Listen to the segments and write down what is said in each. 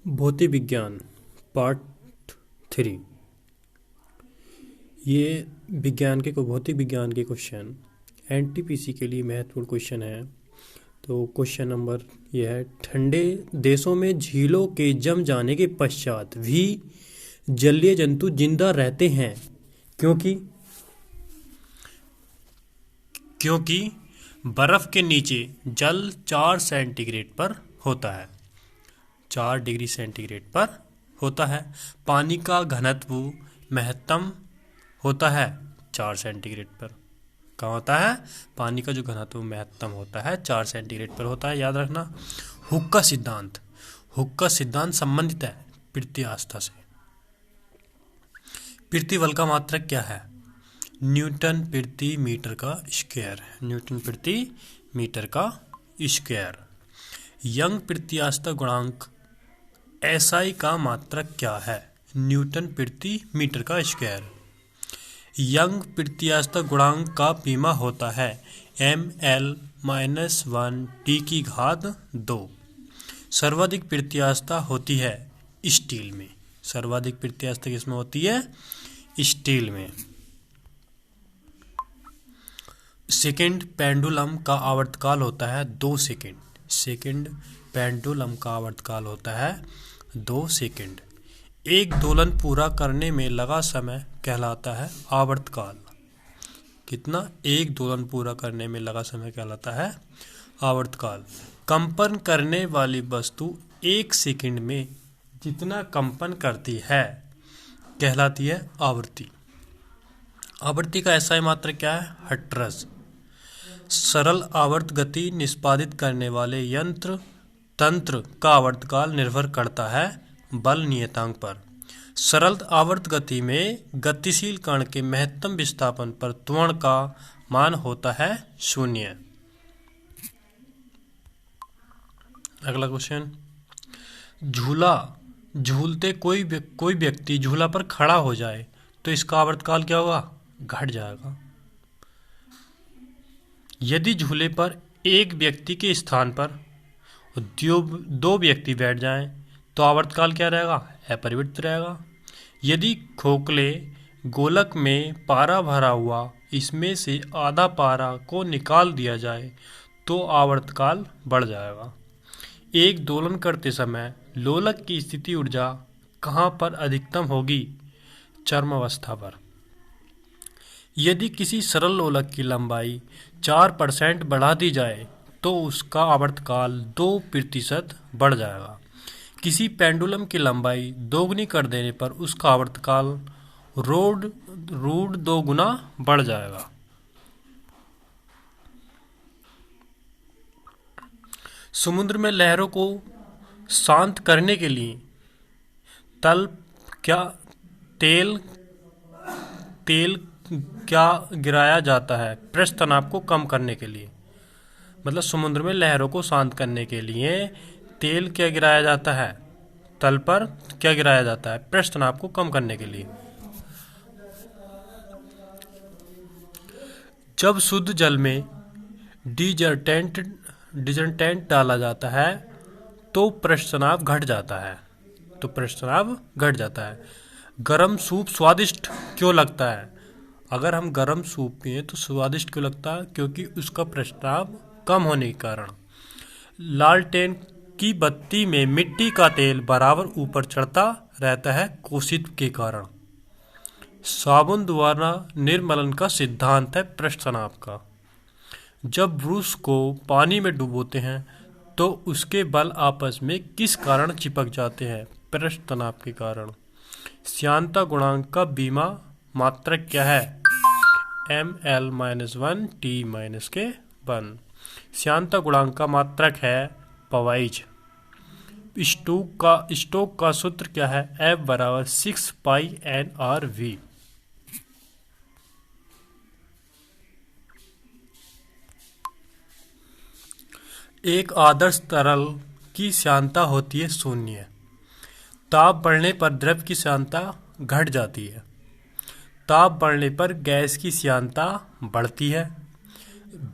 भौतिक विज्ञान पार्ट 3। ये भौतिक विज्ञान के क्वेश्चन एनटीपीसी के लिए महत्वपूर्ण क्वेश्चन है। तो क्वेश्चन नंबर ये है, ठंडे देशों में झीलों के जम जाने के पश्चात भी जलीय जंतु जिंदा रहते हैं क्योंकि क्योंकि बर्फ के नीचे जल 4 सेंटीग्रेड पर होता है, 4 डिग्री सेंटीग्रेड पर होता है। पानी का घनत्व महत्तम होता है 4 सेंटीग्रेड पर। कहाँ होता है? पानी का जो घनत्व महत्तम होता है 4 सेंटीग्रेड पर होता है, याद रखना। हुक का सिद्धांत संबंधित है पृथ्वी अवस्था से। पृथ्वी बल का मात्रक क्या है? न्यूटन प्रति मीटर का स्क्वायर। न्यूटन प्रति मीटर का स्क्वायर। यंग प्रत्यास्थता गुणांक SI का मात्रक क्या है? न्यूटन प्रति मीटर का स्क्वायर। यंग प्रत्यास्थता गुणांक का पीमा होता है ml-1T⁻²। सर्वाधिक प्रत्यास्थता होती है स्टील में। सर्वाधिक प्रत्यास्थता किसमें होती है? स्टील में। सेकेंड पेंडुलम का आवर्तकाल होता है 2 सेकेंड। सेकेंड पेंडुलम का आवर्तकाल होता है 2 सेकेंड। एक दोलन पूरा करने में लगा समय कहलाता है आवर्तकाल। कितना? एक दोलन पूरा करने में लगा समय कहलाता है आवर्तकाल। कंपन करने वाली वस्तु 1 सेकेंड में जितना कंपन करती है कहलाती है आवृत्ति। आवृत्ति का SI मात्रक क्या है? हर्ट्ज। सरल आवर्त गति निष्पादित करने वाले तंत्र का आवर्तकाल निर्भर करता है बल नियतांक पर। सरल आवर्त गति में गतिशील कण के महत्तम विस्थापन पर त्वरण का मान होता है 0। अगला क्वेश्चन, झूलते कोई व्यक्ति झूला पर खड़ा हो जाए तो इसका आवर्तकाल क्या होगा? घट जाएगा। यदि झूले पर एक व्यक्ति के स्थान पर 2 व्यक्ति बैठ जाएं तो आवर्तकाल क्या रहेगा? अपरिवर्तित रहेगा। यदि खोखले गोलक में पारा भरा हुआ इसमें से आधा पारा को निकाल दिया जाए तो आवर्तकाल बढ़ जाएगा। एक दोलन करते समय लोलक की स्थिति ऊर्जा कहाँ पर अधिकतम होगी? चरम अवस्था पर। यदि किसी सरल लोलक की लंबाई 4% बढ़ा दी जाए तो उसका आवर्तकाल 2% बढ़ जाएगा। किसी पेंडुलम की लंबाई दोगुनी कर देने पर उसका आवर्तकाल रूट 2 गुना बढ़ जाएगा। समुद्र में लहरों को शांत करने के लिए तेल क्या गिराया जाता है? पृष्ठ तनाव को कम करने के लिए। मतलब समुद्र में लहरों को शांत करने के लिए तेल क्या गिराया जाता है? तल पर क्या गिराया जाता है? पृष्ठ तनाव को कम करने के लिए। जब शुद्ध जल में डिटर्जेंट डाला जाता है तो पृष्ठ तनाव घट जाता है। गरम सूप स्वादिष्ट क्यों लगता है? अगर हम गरम सूप पिए तो स्वादिष्ट क्यों लगता है? क्योंकि उसका पृष्ठ तनाव कम होने के कारण। लालटेन की बत्ती में मिट्टी का तेल बराबर ऊपर चढ़ता रहता है कोशिश के कारण। साबुन द्वारा निर्मलन का सिद्धांत है पृष्ठ तनाव का। जब ब्रश को पानी में डुबोते हैं तो उसके बल आपस में किस कारण चिपक जाते हैं? पृष्ठ तनाव के कारण। श्यानता गुणांक का बीमा मात्रक क्या है? ml-1T⁻1। श्यानता गुणांक का मात्रक है पवाइज। स्टोक का सूत्र क्या है? F = 6π/nRV। एक आदर्श तरल की श्यानता होती है 0। ताप बढ़ने पर द्रव की श्यानता घट जाती है। ताप बढ़ने पर गैस की श्यानता बढ़ती है।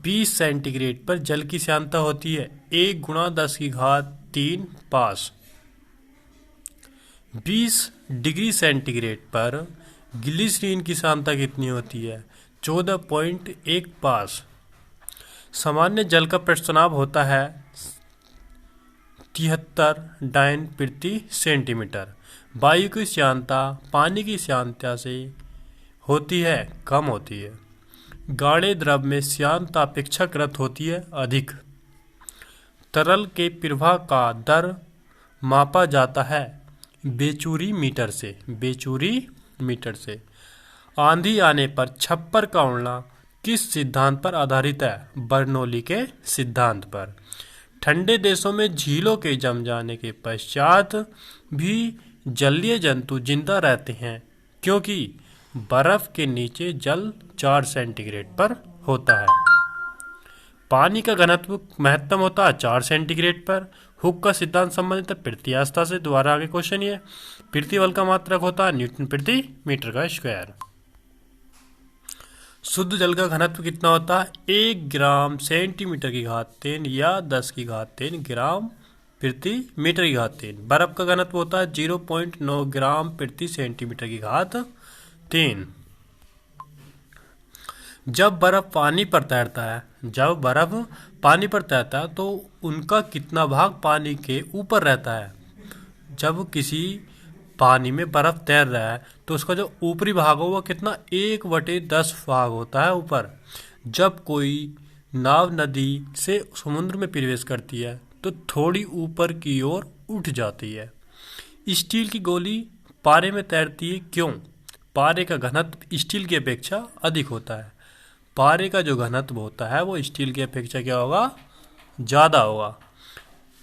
20 सेंटीग्रेड पर जल की श्यानता होती है 1 × 10³ पास। 20 डिग्री सेंटीग्रेड पर ग्लिसरीन की सांद्रता कितनी होती है? 14.1 पास। सामान्य जल का पृष्ठ तनाव होता है 73 डाइन प्रति सेंटीमीटर। वायु की श्यानता पानी की श्यानता से होती है कम होती है। गाढ़े द्रव में श्यानता अपेक्षाकृत होती है अधिक। तरल के प्रवाह का दर मापा जाता है बेचूरी मीटर से। बेचूरी मीटर से। आंधी आने पर छप्पर का उड़ना किस सिद्धांत पर आधारित है? बर्नौली के सिद्धांत पर। ठंडे देशों में झीलों के जम जाने के पश्चात भी जलीय जंतु जिंदा रहते हैं क्योंकि बर्फ के नीचे जल 4 सेंटीग्रेड पर होता है। पानी का घनत्व महत्तम होता है 4 सेंटीग्रेड पर। हुक का सिद्धांत संबंधित है पृथ्वी आस्था से। दोबारा आगे क्वेश्चन ये, पृथ्वी बल का मात्रक होता है न्यूटन प्रति मीटर का स्क्वायर। शुद्ध जल का घनत्व कितना होता है? 1 ग्राम सेंटीमीटर की घात 3 या 10 की घात 3 ग्राम प्रति मीटर की घात 3। बर्फ का घनत्व होता है 0.9 ग्राम प्रति सेंटीमीटर की घात 3। जब बर्फ पानी पर तैरता है तो उनका कितना भाग पानी के ऊपर रहता है? जब किसी पानी में बर्फ तैर रहा है तो उसका जो ऊपरी भाग हो वह कितना 1/10 भाग होता है ऊपर। जब कोई नाव नदी से समुद्र में प्रवेश करती है तो थोड़ी ऊपर की ओर उठ जाती है। स्टील की गोली पारे में तैरती है क्यों? पारे का घनत्व स्टील की अपेक्षा अधिक होता है। पारे का जो घनत्व होता है वो स्टील की अपेक्षा क्या होगा? ज़्यादा होगा।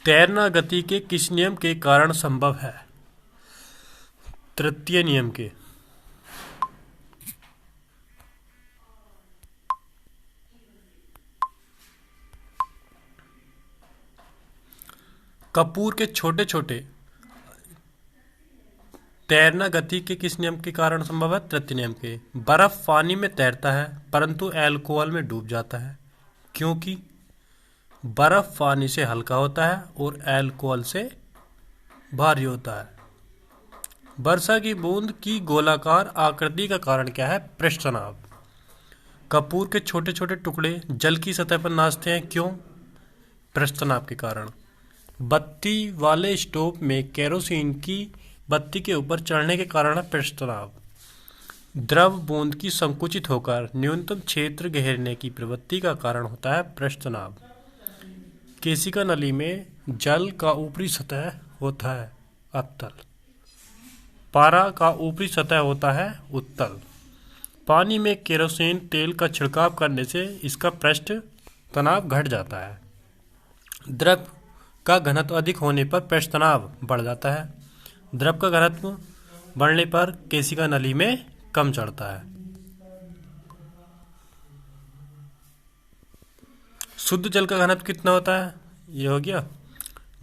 तैरना गति के किस नियम के कारण संभव है? तृतीय नियम के। कपूर के छोटे छोटे तैरना गति के किस नियम के कारण संभव है? तृतीय नियम के। बर्फ पानी में तैरता है परंतु अल्कोहल में डूब जाता है क्योंकि बर्फ पानी से हल्का होता है और अल्कोहल से भारी होता है। वर्षा की बूंद की गोलाकार आकृति का कारण क्या है? पृष्ठ तनाव। कपूर के छोटे छोटे टुकड़े जल की सतह पर नाचते हैं क्यों? पृष्ठ तनाव के कारण। बत्ती वाले स्टोव में केरोसिन की बत्ती के ऊपर चढ़ने के कारण है पृष्ठ तनाव। द्रव बूंद की संकुचित होकर न्यूनतम क्षेत्र घेरने की प्रवृत्ति का कारण होता है पृष्ठ तनाव। केशिका नली में जल का ऊपरी सतह होता है अवतल। पारा का ऊपरी सतह होता है उत्तल। पानी में केरोसिन तेल का छिड़काव करने से इसका पृष्ठ तनाव घट जाता है। द्रव का घनत्व अधिक होने पर पृष्ठ तनाव बढ़ जाता है। द्रव का घनत्व बढ़ने पर केशिका नली में कम चढ़ता है। शुद्ध जल का घनत्व कितना होता है? ये हो गया।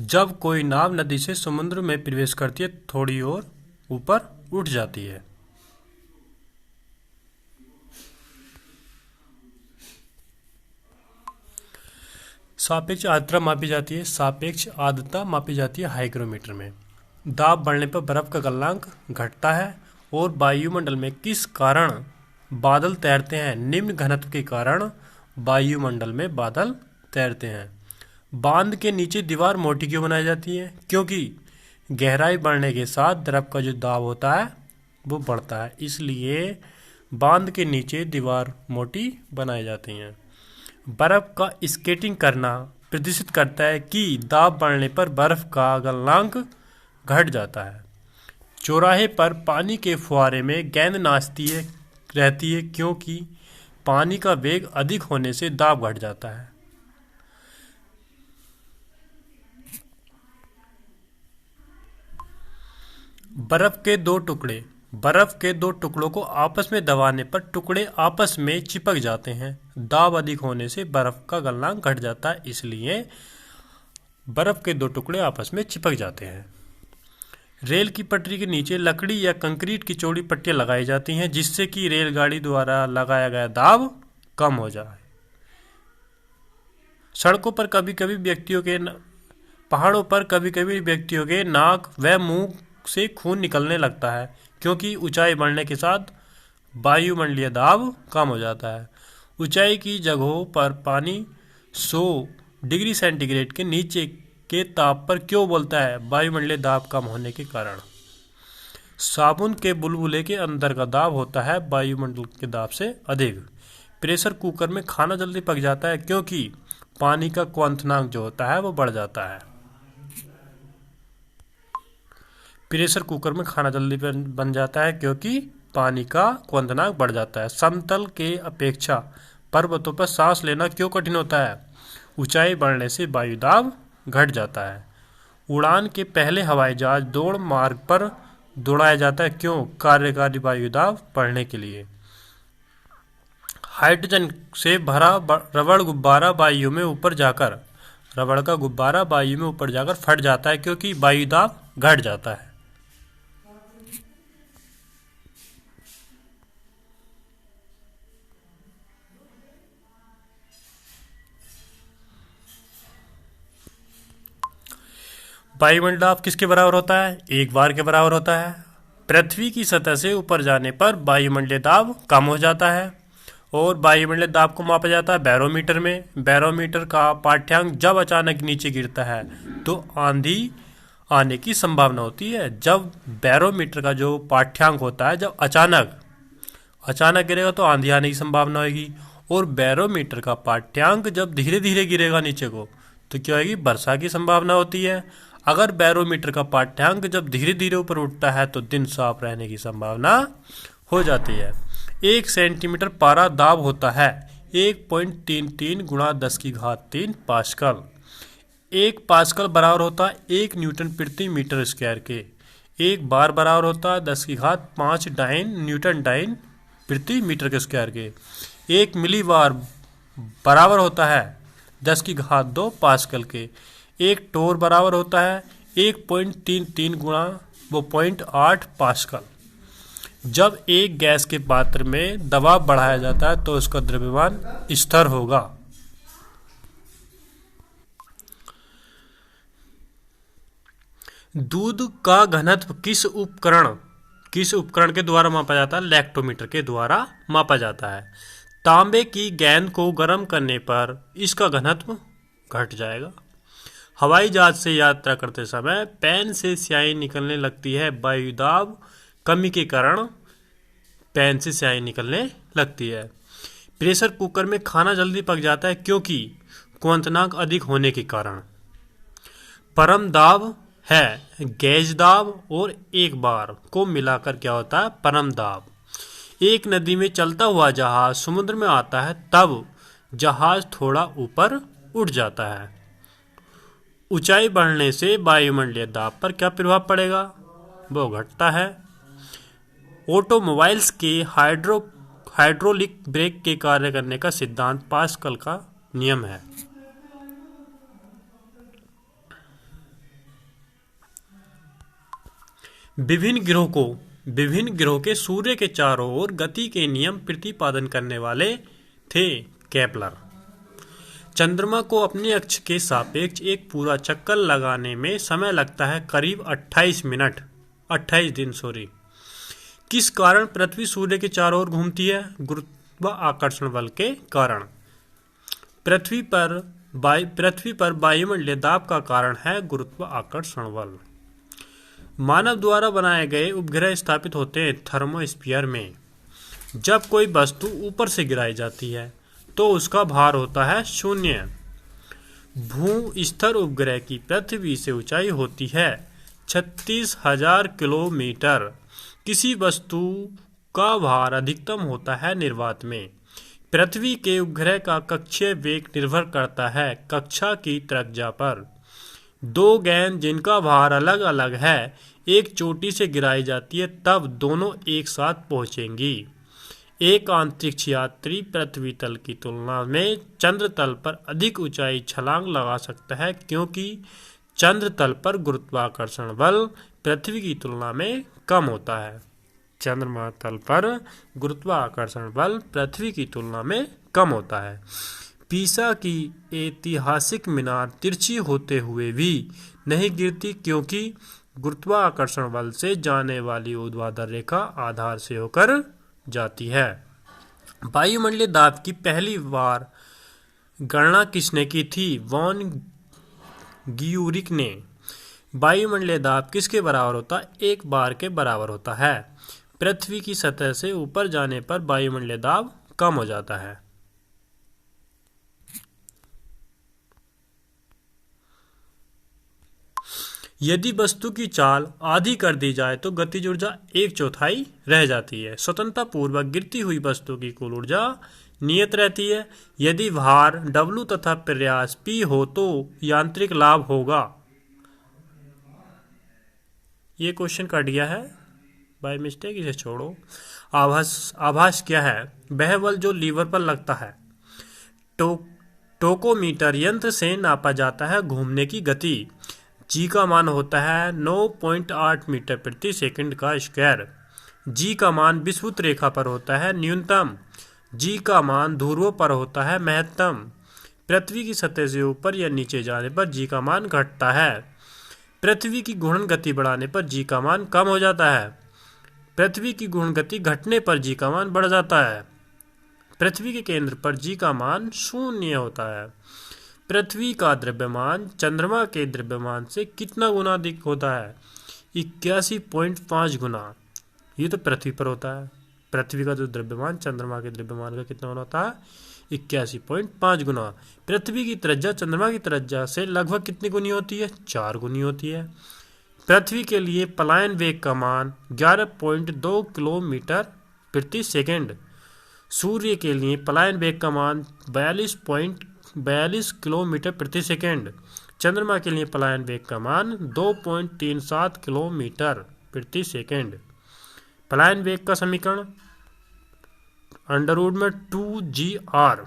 जब कोई नाव नदी से समुद्र में प्रवेश करती है थोड़ी और ऊपर उठ जाती है। सापेक्ष आर्द्रता मापी जाती है। सापेक्ष आर्द्रता मापी जाती है हाइग्रोमीटर में। दाब बढ़ने पर बर्फ का गलनांक घटता है। और वायुमंडल में किस कारण बादल तैरते हैं? निम्न घनत्व के कारण वायुमंडल में बादल तैरते हैं। बांध के नीचे दीवार मोटी क्यों बनाई जाती है? क्योंकि गहराई बढ़ने के साथ द्रव का जो दाब होता है वो बढ़ता है, इसलिए बांध के नीचे दीवार मोटी बनाई जाती हैं। बर्फ का स्केटिंग करना प्रदर्शित करता है कि दाब बढ़ने पर बर्फ का गलनांक घट जाता है। चौराहे पर पानी के फुहारे में गेंद नाचती रहती है क्योंकि पानी का वेग अधिक होने से दाब घट जाता है। बर्फ के दो टुकड़ों को आपस में दबाने पर टुकड़े आपस में चिपक जाते हैं। दाब अधिक होने से बर्फ का गलनांक घट जाता है, इसलिए बर्फ के दो टुकड़े आपस में चिपक जाते हैं। रेल की पटरी के नीचे लकड़ी या कंक्रीट की चौड़ी पट्टियां लगाई जाती हैं जिससे कि रेलगाड़ी द्वारा लगाया गया दाब कम हो जाए। सड़कों पर पहाड़ों पर कभी कभी व्यक्तियों के नाक व मुंह से खून निकलने लगता है, क्योंकि ऊंचाई बढ़ने के साथ वायुमंडलीय दाब कम हो जाता है। ऊंचाई की जगहों पर पानी 100 डिग्री सेंटीग्रेड के नीचे के ताप पर क्यों उबलता है? वायुमंडलीय दाब कम होने के कारण। साबुन के बुलबुले के अंदर का दाब होता है वायुमंडल के दाब से अधिक। प्रेशर कुकर में खाना जल्दी पक जाता है, क्योंकि पानी का क्वथनांक जो होता है वो बढ़ जाता है। प्रेशर कुकर में खाना जल्दी बन जाता है क्योंकि पानी का क्वथनांक बढ़ जाता है। समतल के अपेक्षा पर्वतों पर सांस लेना क्यों कठिन होता है? ऊंचाई बढ़ने से वायु दाब घट जाता है। उड़ान के पहले हवाई जहाज दौड़ मार्ग पर दौड़ाया जाता है, क्यों? कार्यकारी वायु दाब बढ़ने के लिए। हाइड्रोजन से भरा रबड़ गुब्बारा वायु में ऊपर जाकर रबड़ का गुब्बारा वायु में ऊपर जाकर फट जाता है, क्योंकि वायु दाब घट जाता है। वायुमंडल दाब किसके बराबर होता है? 1 बार के बराबर होता है। पृथ्वी की सतह से ऊपर जाने पर वायुमंडलीय दाब कम हो जाता है और वायुमंडलीय दाब को मापा जाता है बैरोमीटर में। बैरोमीटर का पाठ्यांक जब अचानक नीचे गिरता है तो आंधी आने की संभावना होती है। जब बैरोमीटर का जो पाठ्यांक होता है जब अचानक गिरेगा तो आंधी आने की संभावना होगी, और बैरोमीटर का पाठ्यांक जब धीरे धीरे गिरेगा नीचे को तो क्या होगी? वर्षा की संभावना होती है। अगर बैरोमीटर का पाठ्यांक जब धीरे धीरे ऊपर उठता है तो दिन साफ रहने की संभावना हो जाती है। 1 सेंटीमीटर पारा दाब होता है 1.33 गुणा 10⁻³ पास्कल। 1 पास्कल बराबर होता है 1 न्यूटन प्रति मीटर स्क्वायर के। 1 बार बराबर होता है 10⁵ डाइन न्यूटन डाइन प्रति मीटर के स्क्वायर के। 1 मिली बार बराबर होता है 10⁻² पास्कल के। 1 टोर बराबर होता है 1.33 गुणा 0.8 पास्कल। जब एक गैस के पात्र में दबाव बढ़ाया जाता है तो उसका द्रव्यमान स्थिर होगा। दूध का घनत्व किस उपकरण के द्वारा मापा जाता है? लैक्टोमीटर के द्वारा मापा जाता है। तांबे की गेंद को गर्म करने पर इसका घनत्व घट जाएगा। हवाई जहाज से यात्रा करते समय पेन से स्याही निकलने लगती है। वायु दाब कमी के कारण पेन से स्याही निकलने लगती है। प्रेशर कुकर में खाना जल्दी पक जाता है क्योंकि क्वथनांक अधिक होने के कारण। परम दाब है गेज दाब और 1 बार को मिलाकर क्या होता है? परम दाब। एक नदी में चलता हुआ जहाज समुद्र में आता है तब जहाज थोड़ा ऊपर उठ जाता है। ऊंचाई बढ़ने से वायुमंडलीय दाब पर क्या प्रभाव पड़ेगा? वो घटता है। ऑटोमोबाइल्स के हाइड्रोलिक ब्रेक के कार्य करने का सिद्धांत पास्कल का नियम है। विभिन्न ग्रहों के सूर्य के चारों ओर गति के नियम प्रतिपादन करने वाले थे केपलर। चंद्रमा को अपने अक्ष के सापेक्ष एक पूरा चक्कर लगाने में समय लगता है करीब 28 दिन। किस कारण पृथ्वी सूर्य के चारों ओर घूमती है? गुरुत्वाकर्षण बल के कारण। पृथ्वी पर वायुमंडलीय दाब का कारण है गुरुत्वाकर्षण बल। मानव द्वारा बनाए गए उपग्रह स्थापित होते हैं थर्मोस्फीयर में। जब कोई वस्तु ऊपर से गिराई जाती है तो उसका भार होता है 0। भू-स्तर उपग्रह की पृथ्वी से ऊंचाई होती है 36,000 किलोमीटर। किसी वस्तु का भार अधिकतम होता है निर्वात में। पृथ्वी के उपग्रह का कक्षीय वेग निर्भर करता है कक्षा की त्रिज्या पर। 2 गेंद जिनका भार अलग अलग है एक चोटी से गिराई जाती है तब दोनों एक साथ पहुंचेंगी। एक अंतरिक्ष यात्री पृथ्वी तल की तुलना में चंद्र तल पर अधिक ऊंचाई छलांग लगा सकता है क्योंकि चंद्र तल पर गुरुत्वाकर्षण बल पृथ्वी की तुलना में कम होता है। चंद्रमा तल पर गुरुत्वाकर्षण बल पृथ्वी की तुलना में कम होता है। पीसा की ऐतिहासिक मीनार तिरछी होते हुए भी नहीं गिरती क्योंकि गुरुत्वाकर्षण बल से जाने वाली ऊर्ध्वाधर रेखा आधार से होकर जाती है। वायुमंडलीय दाब की पहली बार गणना किसने की थी? वॉन गियूरिक ने। वायुमंडलीय दाब किसके बराबर होता है? 1 बार के बराबर होता है। पृथ्वी की सतह से ऊपर जाने पर वायुमंडलीय दाब कम हो जाता है। यदि वस्तु की चाल आधी कर दी जाए तो गतिज ऊर्जा 1/4 रह जाती है। स्वतंत्रता पूर्वक गिरती हुई वस्तु की कुल ऊर्जा नियत रहती है। यदि भार W तथा प्रयास P हो तो यांत्रिक लाभ होगा। ये क्वेश्चन कट गया है बाय मिस्टेक, इसे छोड़ो। आभास क्या है? वह बल जो लीवर पर लगता है। टोकोमीटर यंत्र से नापा जाता है घूमने की गति। जी का मान होता है 9.8 मीटर प्रति सेकंड का स्क्वायर। जी का मान विषुवत रेखा पर होता है न्यूनतम। जी का मान ध्रुवों पर होता है महत्तम। पृथ्वी की सतह से ऊपर या नीचे जाने पर जी का मान घटता है। पृथ्वी की घूर्णन गति बढ़ाने पर जी का मान कम हो जाता है। पृथ्वी की घूर्णन गति घटने पर जी का मान बढ़ जाता है। पृथ्वी के केंद्र पर जी का मान 0 होता है। पृथ्वी का द्रव्यमान चंद्रमा के द्रव्यमान से कितना गुना अधिक होता है? 81.5 गुना। ये तो पृथ्वी पर होता है। पृथ्वी का जो द्रव्यमान चंद्रमा के द्रव्यमान का कितना गुना होता है? 81.5 गुना। पृथ्वी की त्रिज्या चंद्रमा की त्रिज्या से लगभग कितनी गुनी होती है? 4 गुनी होती है। पृथ्वी के लिए पलायन वेग का मान 11.2 किलोमीटर प्रति सेकंड। सूर्य के लिए पलायन वेग का मान 42 किलोमीटर प्रति सेकंड। चंद्रमा के लिए पलायन वेग का मान 2.37 किलोमीटर प्रति सेकंड। पलायन वेग का समीकरण √2gr